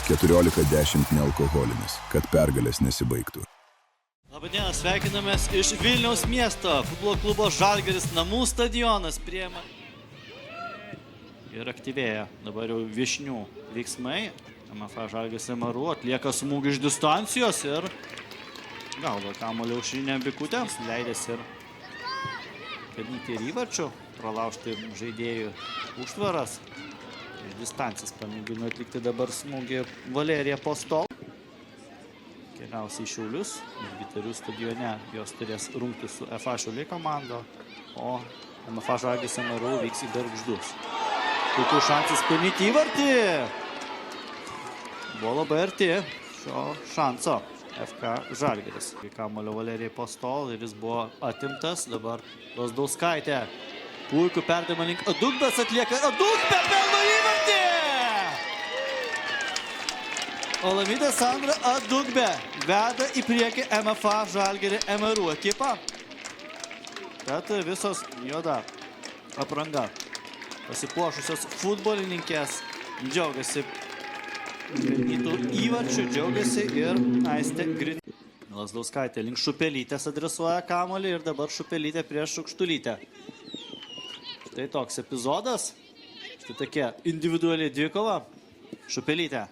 14-10 nealkoholinis, kad pergalės nesibaigtų. Labadiena, sveikinamės iš Vilniaus miesto. Futbolo klubo Žalgiris namų stadionas priema. Ir aktyvėja dabar jau Viešnių veiksmai. MFA Žalgiris MRU atlieka smūgį iš distancijos ir gaudo kamuolį aušrinę Bikutę. Leidės ir pelnyti ir įvarčių, pralaužti žaidėjų užtvaras. Iš distancijos pamėgino atlikti dabar smūgį Valerija Postol. Keliausiai į Šiaulius, Vytarių stadione jos turės rungti su FA Šiauliai komanda, o MFA Žalgiris MRU vyks į Gargždus. Puikus šansas pelnyti įvartį. Buvo labai arti šio šanso FK Žalgiris. Kamuolio Valerijai Postol ir jis buvo atimtas. Dabar Lazdauskaitė. Puikų perdavimą link Adugbės atlieka. Adugbė pelno įvartį! Olamide Sandra Adugbė veda į priekį MFA Žalgirį MRU ekipą. Bet visos juoda apranga pasipuošusios futbolininkės džiaugiasi pelnytų įvarčių, džiaugiasi ir Aistė Grit. Lazdauskaitė link Šupelytės adresuoja kamuolį ir dabar Šupelytė prieš Šukštulytę. Štai toks epizodas. Štai tokia individuali dvikova. Šupelytė.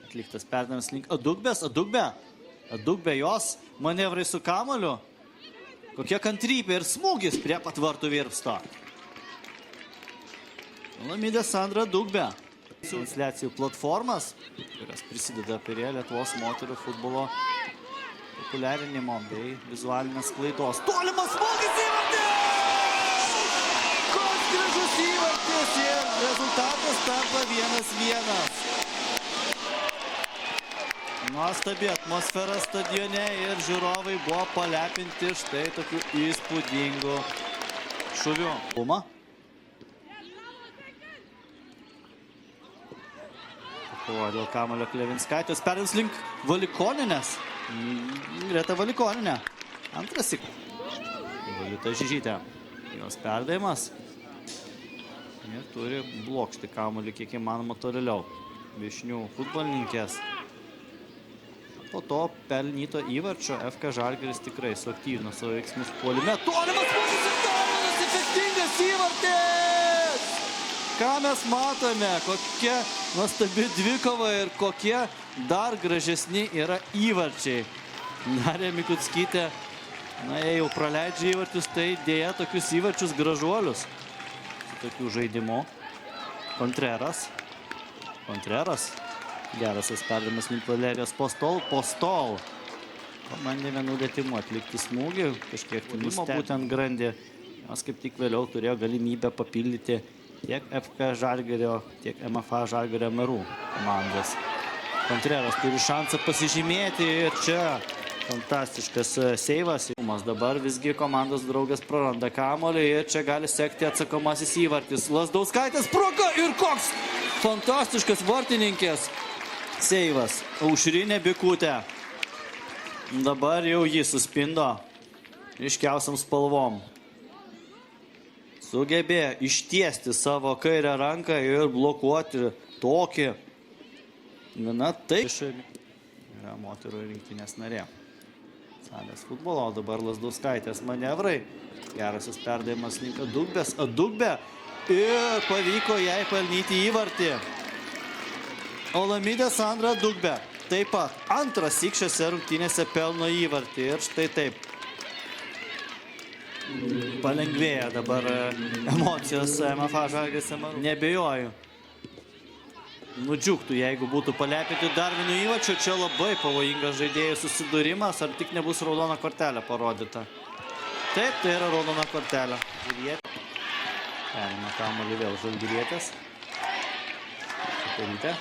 Atliktas perdavimas link Adugbės. Adugbė jos manevrai su kamuoliu. Kokia kantrybė ir smūgis prie pat vartų virpsto. Olamide Sandra Adugbė. Transliacijų platformas, kurios prisideda prie Lietuvos moterų futbolo populiarinimo bei vizualinės sklaidos. Tolimas smūgis įvartis! Koks gražus įvartis ir rezultatas tampa 1-1. Nuostabi atmosfera stadione ir žiūrovai buvo palepinti štai tokiu įspūdingu šūviu. Dėl kamuolio Klevinskaitės perdavimas link Valikoninės. Greta Valikoninė. Antrasik. Valita Žižytė. Jos perdavimas. Ir turi blokšti kamuolį kiek įmanoma toliau. Viešnių futbolininkės. Po to pelnyto įvarčio FK Žalgiris tikrai suaktyvino savo veiksmus puolime. Tolimas smūgis ir tolimas efektingas įvartis! Ką mes matome? Kokia nuostabi dvikova ir kokie dar gražesni yra įvarčiai. Narė Mikutskytė, jei jau praleidžia įvarčius, tai dėja tokius įvarčius gražuolius. Su tokiu žaidimu. Kontreras. Geras perdavimas link Valerijos Postol. Pabandė vienu lietimu atlikti smūgį. Kažkiek nustebino būtent grandį. Jos kaip tik vėliau turėjo galimybę papildyti tiek FK Žalgirio, tiek MFA Žalgirio MRU komandas. Kontreras turi šansą pasižymėti ir čia fantastiškas seivas. Dabar visgi komandos draugas praranda kamuolį ir čia gali sekti atsakomasis įvartis. Lazdauskaitės proga ir koks fantastiškas vartininkės seivas. Aušrinė Bikutė. Dabar jau jį suspindo ryškiausiam spalvom. Sugebėjo ištiesti savo kairę ranką ir blokuoti tokį. Gana tai. Yra moterų rinktinės narė. Salės futbolo, o dabar Lazdauskaitės manevrai. Gerasis perdavimas link Adugbės. Adugbė ir pavyko jai pelnyti įvartį. Olamide Sandra Adugbė. Taip pat antrąsyk šiose rungtynėse pelno įvartį. Ir štai taip. Palengvėja dabar emocijos MFA Žalgiris MRU. Nebejoju. Nudžiugtų, jeigu būtų palepinti dar vienu įvarčiu. Čia labai pavojingas žaidėjų susidūrimas. Ar tik nebus raudona kortelė parodyta? Taip, tai yra raudona kortelė. Perima kamuolį vėl Žalgirietės. Šupelytė.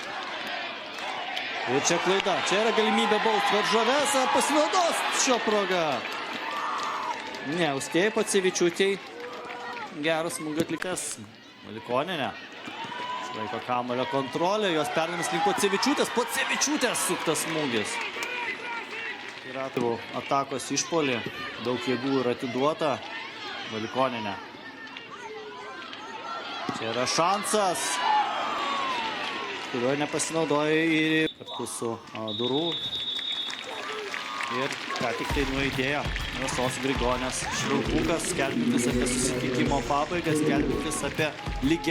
Ir čia klaida. Čia yra galimybė bausti varžoves. Ar pasinaudos šio proga? Ne, Austėjai Pacevičiūtei. Geras smūgio atliktas. Valikoninė. Išlaiko kamuolio kontrolę. Jos perdavimas link Pacevičiūtės. Pacevičiūtės suktas smūgis. Yra atakos išpuolį. Daug jėgų yra atiduota. Valikoninė. Čia yra šansas. kurio nepasinaudojo ir kartu su Durų. Ir ką tik tai nuaidėjo Rasos Grigonės švilpukas, skelbintis apie susitikimo pabaigą, skelbintis apie lygią